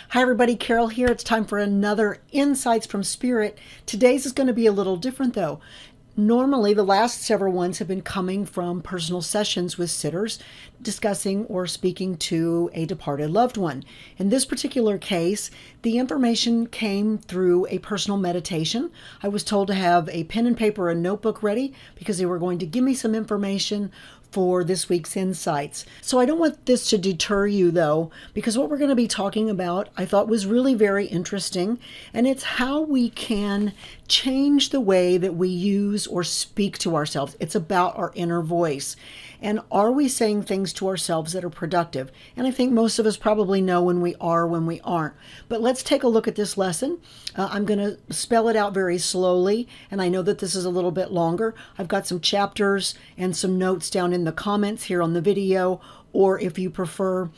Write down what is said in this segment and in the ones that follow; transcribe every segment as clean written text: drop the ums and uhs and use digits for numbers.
Hi everybody, Carol here. It's time for another Insights from Spirit. Today's is going to be a little different though. Normally, the last several ones have been coming from personal sessions with sitters discussing or speaking to a departed loved one. In this particular case, the information came through a personal meditation. I was told to have a pen and paper and notebook ready because they were going to give me some information for this week's insights. So I don't want this to deter you though, because what we're going to be talking about I thought was really very interesting, and it's how we can change the way that we use or speak to ourselves. It's about our inner voice. And are we saying things to ourselves that are productive? And I think most of us probably know when we are, when we aren't. But let's take a look at this lesson. I'm going to spell it out very slowly, and I know that this is a little bit longer. I've got some chapters and some notes down in the comments here on the video, or if you prefer,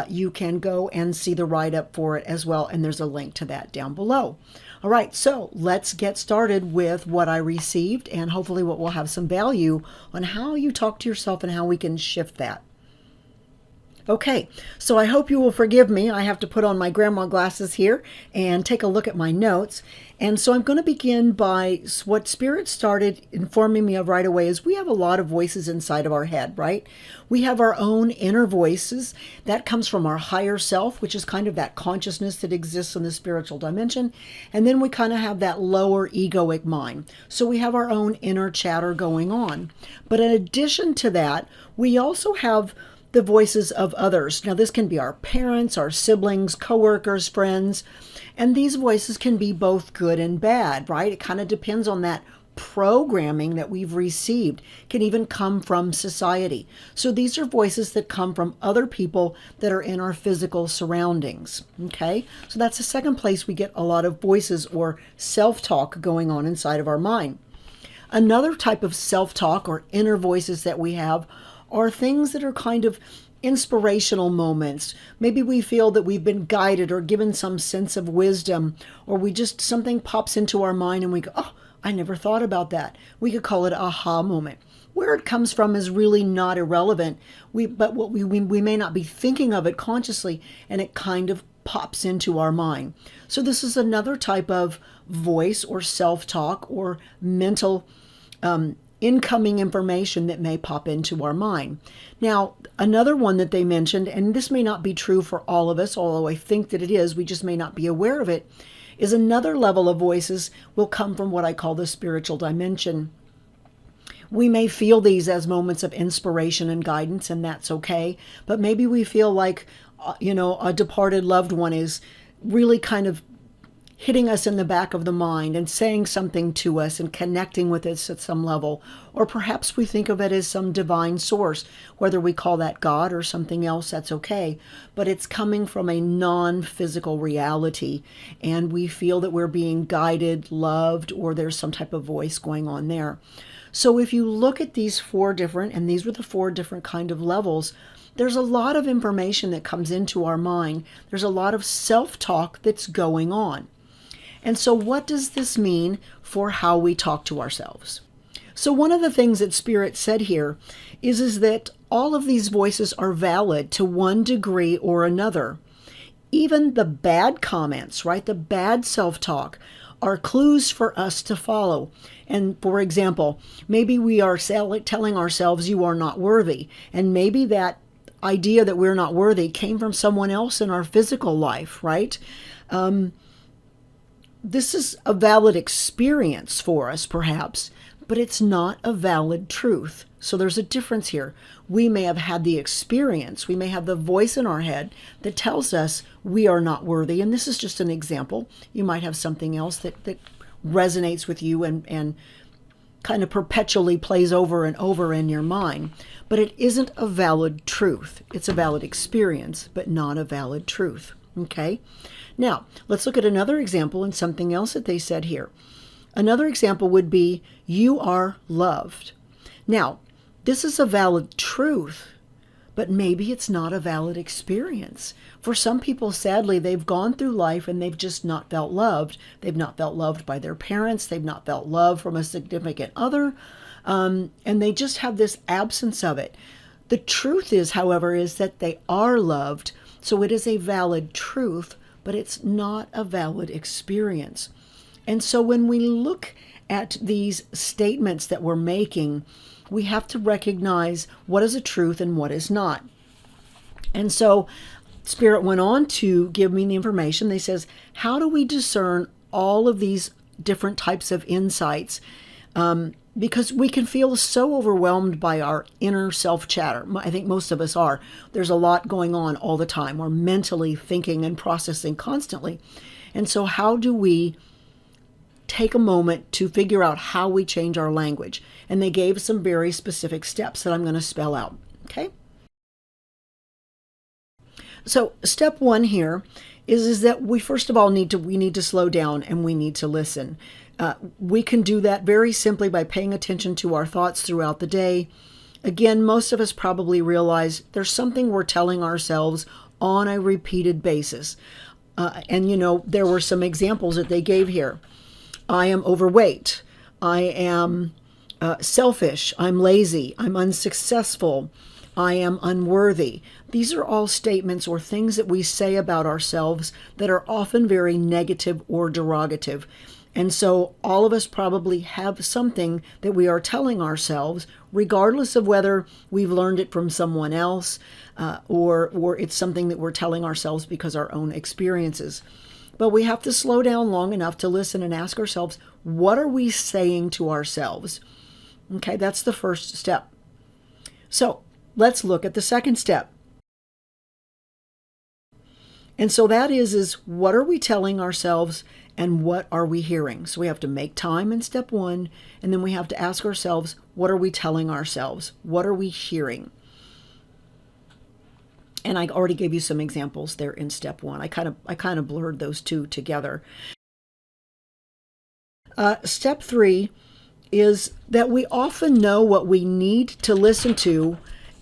you can go and see the write-up for it as well, and there's a link to that down below. All right, so let's get started with what I received, and hopefully what will have some value on how you talk to yourself and how we can shift that. Okay, so I hope you will forgive me. I have to put on my grandma glasses here and take a look at my notes. And so I'm going to begin by what Spirit started informing me of right away is we have a lot of voices inside of our head, right? We have our own inner voices. That comes from our higher self, which is kind of that consciousness that exists in the spiritual dimension. And then we kind of have that lower egoic mind. So we have our own inner chatter going on. But in addition to that, we also have the voices of others. Now, this can be our parents, our siblings, coworkers, friends, and these voices can be both good and bad, right? It kind of depends on that programming that we've received. It can even come from society. So these are voices that come from other people that are in our physical surroundings, okay? So that's the second place we get a lot of voices or self-talk going on inside of our mind. Another type of self-talk or inner voices that we have are things that are kind of inspirational moments. Maybe we feel that we've been guided or given some sense of wisdom, or we just, something pops into our mind and we go, oh, I never thought about that. We could call it an aha moment. Where it comes from is really not irrelevant, but what we may not be thinking of it consciously, and it kind of pops into our mind. So this is another type of voice or self-talk or mental incoming information that may pop into our mind. Now, another one that they mentioned, and this may not be true for all of us, although I think that it is, we just may not be aware of it, is another level of voices will come from what I call the spiritual dimension. We may feel these as moments of inspiration and guidance, and that's okay, but maybe we feel like, a departed loved one is really kind of hitting us in the back of the mind and saying something to us and connecting with us at some level. Or perhaps we think of it as some divine source, whether we call that God or something else, that's okay. But it's coming from a non-physical reality, and we feel that we're being guided, loved, or there's some type of voice going on there. So if you look at these four different, and these were the four different kind of levels, there's a lot of information that comes into our mind. There's a lot of self-talk that's going on. And so what does this mean for how we talk to ourselves? So one of the things that Spirit said here is that all of these voices are valid to one degree or another. Even the bad comments, right? The bad self-talk are clues for us to follow. And for example, maybe we are telling ourselves you are not worthy. And maybe that idea that we're not worthy came from someone else in our physical life, right? This is a valid experience for us, perhaps, but it's not a valid truth. So there's a difference here. We may have had the experience. We may have the voice in our head that tells us we are not worthy. And this is just an example. You might have something else that resonates with you and kind of perpetually plays over and over in your mind. But it isn't a valid truth. It's a valid experience, but not a valid truth. Okay? Now, let's look at another example and something else that they said here. Another example would be, you are loved. Now, this is a valid truth, but maybe it's not a valid experience. For some people, sadly, they've gone through life and they've just not felt loved. They've not felt loved by their parents. They've not felt love from a significant other. And they just have this absence of it. The truth is, however, is that they are loved. So it is a valid truth, but it's not a valid experience. And so when we look at these statements that we're making, we have to recognize what is a truth and what is not. And so Spirit went on to give me the information. They says, how do we discern all of these different types of insights? Because we can feel so overwhelmed by our inner self chatter. I think most of us are. There's a lot going on all the time. We're mentally thinking and processing constantly. And so how do we take a moment to figure out how we change our language? And they gave some very specific steps that I'm going to spell out. Okay? So step one here is that we first of all need to slow down and we need to listen. We can do that very simply by paying attention to our thoughts throughout the day. Again, most of us probably realize there's something we're telling ourselves on a repeated basis. And there were some examples that they gave here. I am overweight. I am selfish. I'm lazy. I'm unsuccessful. I am unworthy. These are all statements or things that we say about ourselves that are often very negative or derogative. And so all of us probably have something that we are telling ourselves, regardless of whether we've learned it from someone else or it's something that we're telling ourselves because our own experiences. But we have to slow down long enough to listen and ask ourselves, what are we saying to ourselves? Okay, that's the first step. So let's look at the second step. And so that is what are we telling ourselves and what are we hearing? So we have to make time in step one, and then we have to ask ourselves, what are we telling ourselves? What are we hearing? And I already gave you some examples there in step one. I kind of blurred those two together. Step three is that we often know what we need to listen to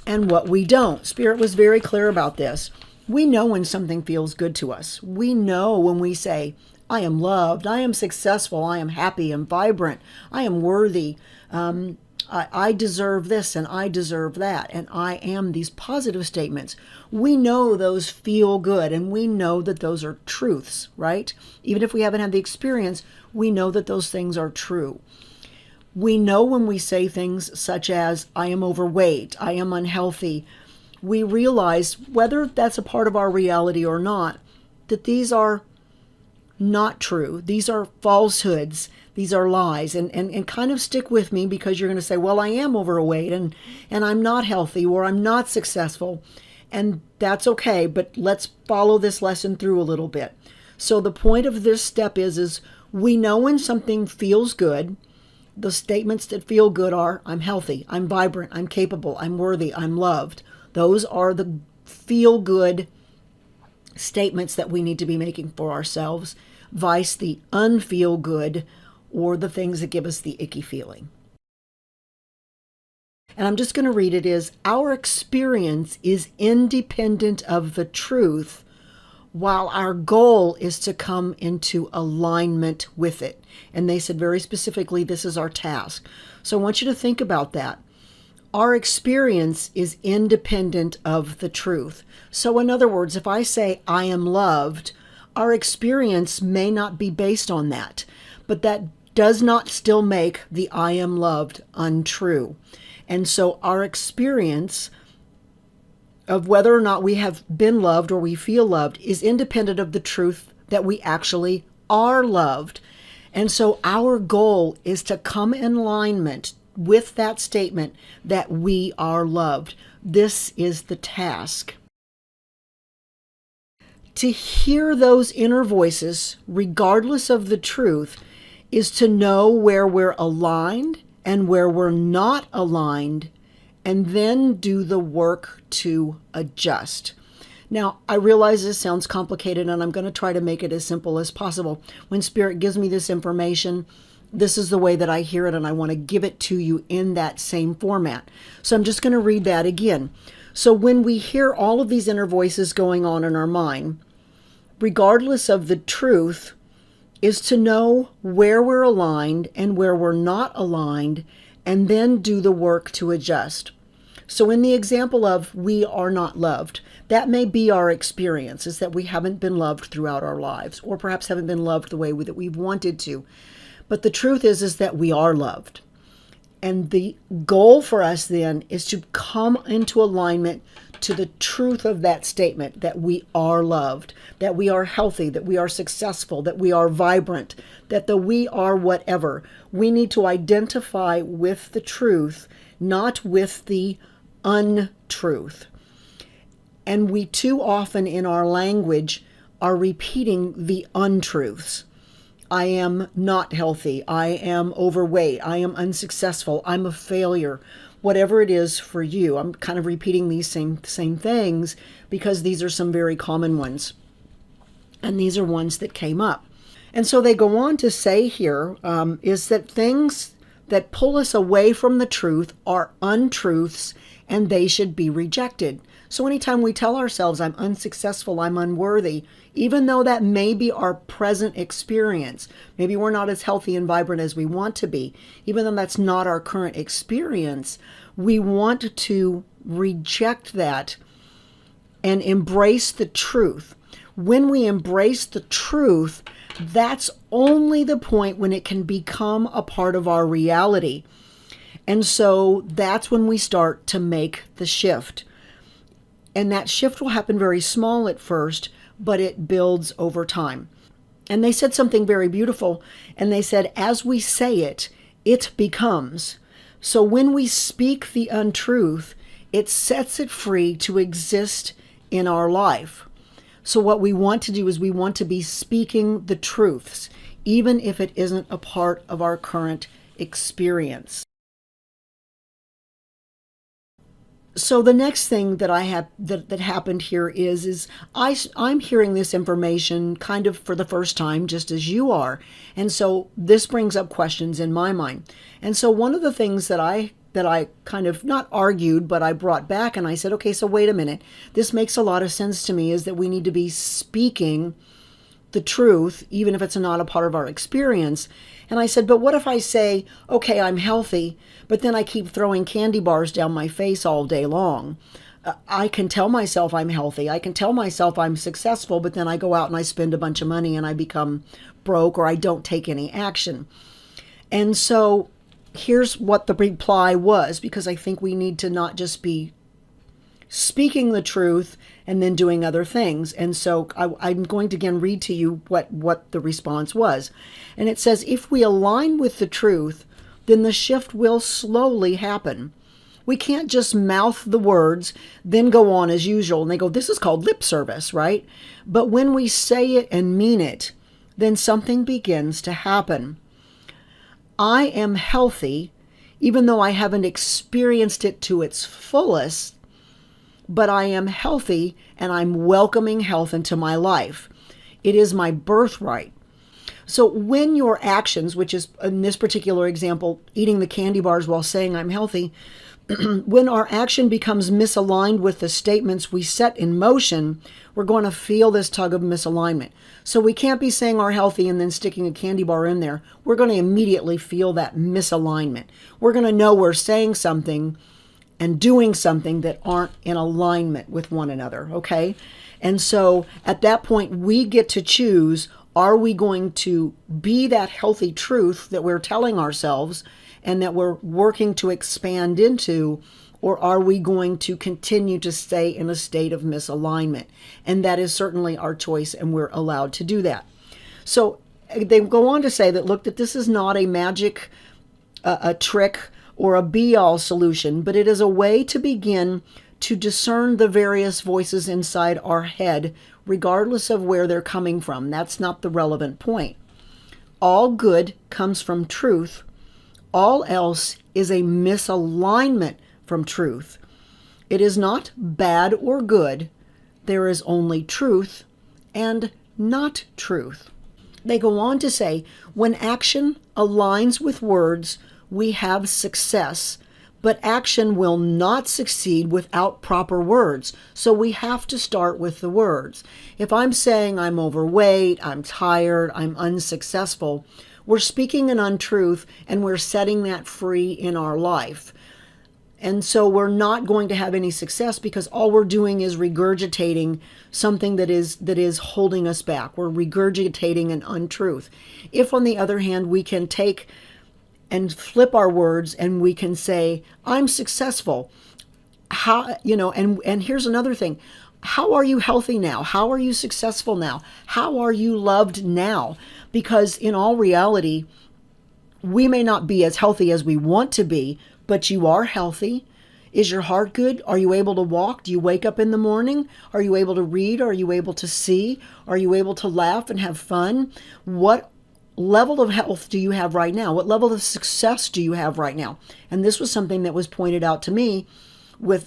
and what we don't. Spirit was very clear about this. We know when something feels good to us. We know when we say, I am loved, I am successful, I am happy and vibrant, I am worthy, I deserve this and I deserve that, and I am these positive statements. We know those feel good and we know that those are truths, right? Even if we haven't had the experience, we know that those things are true. We know when we say things such as, I am overweight, I am unhealthy, we realize, whether that's a part of our reality or not, that these are not true. These are falsehoods. These are lies. And kind of stick with me, because you're going to say, well, I am overweight and I'm not healthy, or I'm not successful. And that's okay, but let's follow this lesson through a little bit. So the point of this step is we know when something feels good. The statements that feel good are, I'm healthy, I'm vibrant, I'm capable, I'm worthy, I'm loved. Those are the feel-good statements that we need to be making for ourselves, vice the unfeel-good or the things that give us the icky feeling. And I'm just going to read it as, our experience is independent of the truth, while our goal is to come into alignment with it. And they said very specifically, this is our task. So I want you to think about that. Our experience is independent of the truth. So in other words, if I say I am loved, our experience may not be based on that, but that does not still make the I am loved untrue. And so our experience of whether or not we have been loved or we feel loved is independent of the truth that we actually are loved. And so our goal is to come in alignment with that statement that we are loved. This is the task. To hear those inner voices, regardless of the truth, is to know where we're aligned and where we're not aligned, and then do the work to adjust. Now, I realize this sounds complicated, and I'm going to try to make it as simple as possible. When Spirit gives me this information, this is the way that I hear it, and I want to give it to you in that same format. So I'm just going to read that again. So when we hear all of these inner voices going on in our mind, regardless of the truth, is to know where we're aligned and where we're not aligned, and then do the work to adjust. So in the example of we are not loved, That may be our experience, is that we haven't been loved throughout our lives, or perhaps haven't been loved the way that we've wanted to. But the truth is that we are loved. And the goal for us then is to come into alignment to the truth of that statement, that we are loved, that we are healthy, that we are successful, that we are vibrant, that the we are whatever. We need to identify with the truth, not with the untruth. And we too often in our language are repeating the untruths. I am not healthy. I am overweight. I am unsuccessful. I'm a failure. Whatever it is for you, I'm kind of repeating these same things because these are some very common ones. And these are ones that came up. And so they go on to say here is that things that pull us away from the truth are untruths and they should be rejected. So anytime we tell ourselves, I'm unsuccessful, I'm unworthy, even though that may be our present experience, maybe we're not as healthy and vibrant as we want to be, even though that's not our current experience, we want to reject that and embrace the truth. When we embrace the truth, that's only the point when it can become a part of our reality. And so that's when we start to make the shift. And that shift will happen very small at first, but it builds over time. And they said something very beautiful. And they said, as we say it, it becomes. So when we speak the untruth, it sets it free to exist in our life. So what we want to do is we want to be speaking the truths, even if it isn't a part of our current experience. So the next thing that I have that happened here is I'm hearing this information kind of for the first time, just as you are, and so this brings up questions in my mind. And so one of the things that I kind of not argued, but I brought back and I said, okay, so wait a minute, this makes a lot of sense to me, is that we need to be speaking the truth, even if it's not a part of our experience. And I said, but what if I say, okay, I'm healthy, but then I keep throwing candy bars down my face all day long? I can tell myself I'm healthy. I can tell myself I'm successful, but then I go out and I spend a bunch of money and I become broke, or I don't take any action. And so here's what the reply was, because I think we need to not just be speaking the truth and then doing other things. And so I'm going to again read to you what the response was. And it says, if we align with the truth, then the shift will slowly happen. We can't just mouth the words, then go on as usual. And they go, this is called lip service, right? But when we say it and mean it, then something begins to happen. I am healthy, even though I haven't experienced it to its fullest, but I am healthy and I'm welcoming health into my life. It is my birthright. So when your actions, which is in this particular example, eating the candy bars while saying I'm healthy, when our action becomes misaligned with the statements we set in motion, we're going to feel this tug of misalignment. So we can't be saying we're healthy and then sticking a candy bar in there. We're going to immediately feel that misalignment. We're going to know we're saying something and doing something that aren't in alignment with one another, okay? And so at that point, we get to choose, are we going to be that healthy truth that we're telling ourselves and that we're working to expand into, or are we going to continue to stay in a state of misalignment? And that is certainly our choice, and we're allowed to do that. So they go on to say that, look, that this is not a magic, a trick, or a be-all solution, but it is a way to begin to discern the various voices inside our head, regardless of where they're coming from. That's not the relevant point. All good comes from truth. All else is a misalignment from truth. It is not bad or good. There is only truth and not truth. They go on to say, when action aligns with words, we have success, but action will not succeed without proper words. So we have to start with the words. If I'm saying I'm overweight, I'm tired, I'm unsuccessful, we're speaking an untruth and we're setting that free in our life. And so we're not going to have any success because all we're doing is regurgitating something that is holding us back. We're regurgitating an untruth. If, on the other hand, we can take and flip our words and we can say, I'm successful. How, and here's another thing. How are you healthy now? How are you successful now? How are you loved now? Because in all reality, we may not be as healthy as we want to be, but you are healthy. Is your heart good? Are you able to walk? Do you wake up in the morning? Are you able to read? Are you able to see? Are you able to laugh and have fun? What level of health do you have right now? What level of success do you have right now? And this was something that was pointed out to me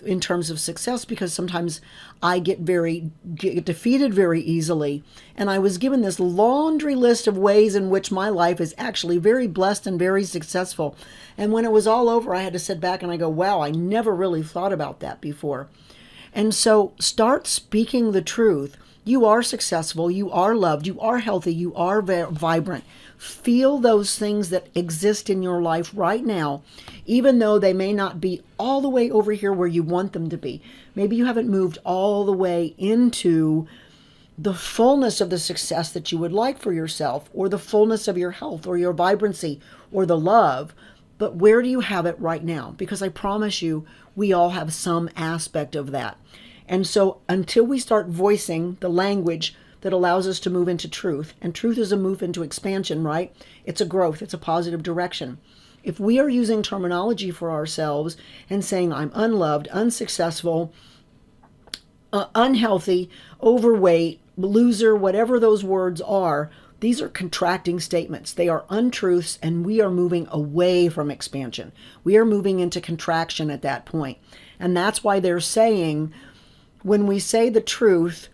in terms of success, because sometimes I get defeated very easily. And I was given this laundry list of ways in which my life is actually very blessed and very successful. And when it was all over, I had to sit back and I go, wow, I never really thought about that before. And so start speaking the truth. You are successful, you are loved, you are healthy, you are vibrant. Feel those things that exist in your life right now, even though they may not be all the way over here where you want them to be. Maybe you haven't moved all the way into the fullness of the success that you would like for yourself, or the fullness of your health, or your vibrancy, or the love. But where do you have it right now? Because I promise you, we all have some aspect of that. And so until we start voicing the language that allows us to move into truth, and truth is a move into expansion, right? It's a growth, it's a positive direction. If we are using terminology for ourselves and saying, I'm unloved, unsuccessful, unhealthy, overweight, loser, whatever those words are, these are contracting statements. They are untruths, and we are moving away from expansion. We are moving into contraction at that point. And that's why they're saying, when we say the truth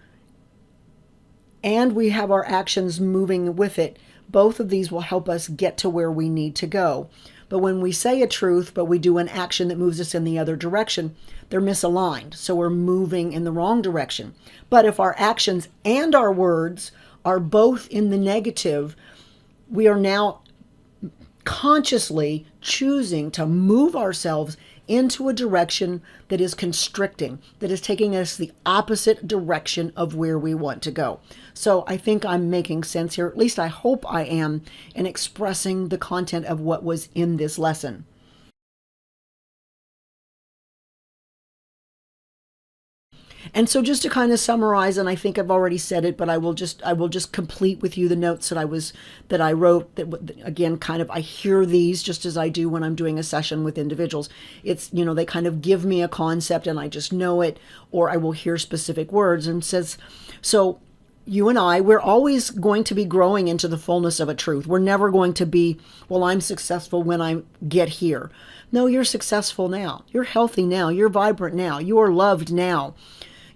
and we have our actions moving with it, both of these will help us get to where we need to go. But when we say a truth, but we do an action that moves us in the other direction, they're misaligned. So we're moving in the wrong direction. But if our actions and our words are both in the negative, we are now consciously choosing to move ourselves into a direction that is constricting, that is taking us the opposite direction of where we want to go. So I think I'm making sense here. At least I hope I am, in expressing the content of what was in this lesson. And so just to kind of summarize, and I think I've already said it, but I will just complete with you the notes that I wrote, that again, kind of, I hear these just as I do when I'm doing a session with individuals. It's, they kind of give me a concept and I just know it, or I will hear specific words, and says, so you and I, we're always going to be growing into the fullness of a truth. We're never going to be, well, I'm successful when I get here. No, you're successful now. You're healthy now. You're vibrant now. You are loved now.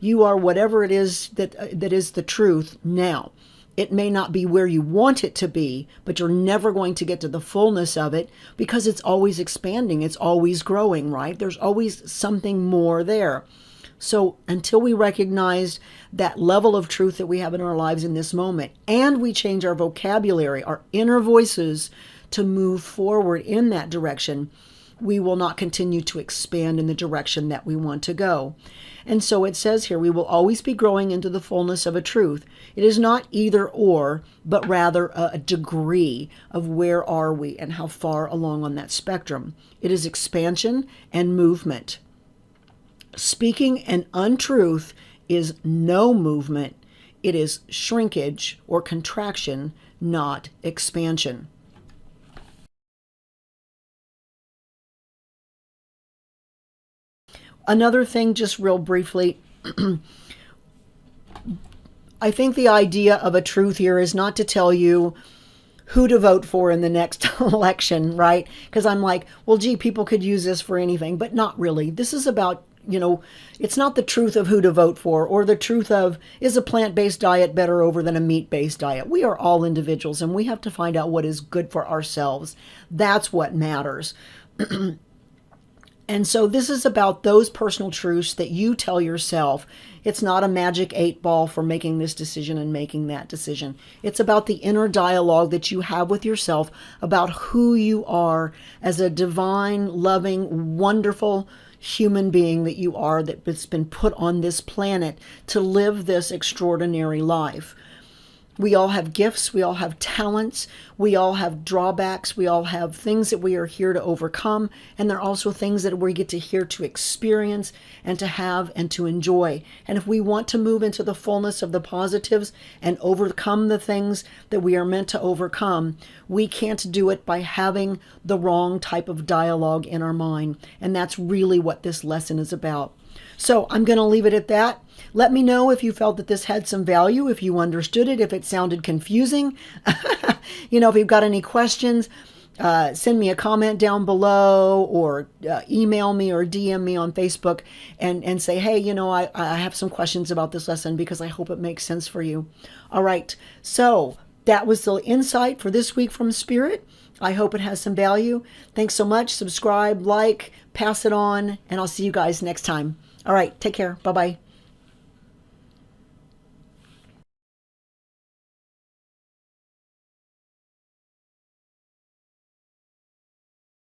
You are whatever it is that is the truth now. It may not be where you want it to be, but you're never going to get to the fullness of it, because it's always expanding. It's always growing, right? There's always something more there. So until we recognize that level of truth that we have in our lives in this moment, and we change our vocabulary, our inner voices, to move forward in that direction, we will not continue to expand in the direction that we want to go. And so it says here, we will always be growing into the fullness of a truth. It is not either or, but rather a degree of where are we and how far along on that spectrum. It is expansion and movement. Speaking an untruth is no movement. It is shrinkage or contraction, not expansion. Another thing, just real briefly, I think the idea of a truth here is not to tell you who to vote for in the next election, right? Because I'm like, well, gee, people could use this for anything, but not really. This is about, it's not the truth of who to vote for, or the truth of, is a plant-based diet better over than a meat-based diet? We are all individuals, and we have to find out what is good for ourselves. That's what matters. And so this is about those personal truths that you tell yourself. It's not a magic 8-ball for making this decision and making that decision. It's about the inner dialogue that you have with yourself about who you are as a divine, loving, wonderful human being that you are, that's been put on this planet to live this extraordinary life. We all have gifts, we all have talents, we all have drawbacks, we all have things that we are here to overcome, and there are also things that we get to here to experience and to have and to enjoy. And if we want to move into the fullness of the positives and overcome the things that we are meant to overcome, we can't do it by having the wrong type of dialogue in our mind. And that's really what this lesson is about. So I'm going to leave it at that. Let me know if you felt that this had some value, if you understood it, if it sounded confusing. If you've got any questions, send me a comment down below, or email me or DM me on Facebook and say, hey, I have some questions about this lesson because I hope it makes sense for you. All right. So that was the insight for this week from Spirit. I hope it has some value. Thanks so much. Subscribe, like, pass it on, and I'll see you guys next time. All right. Take care. Bye-bye.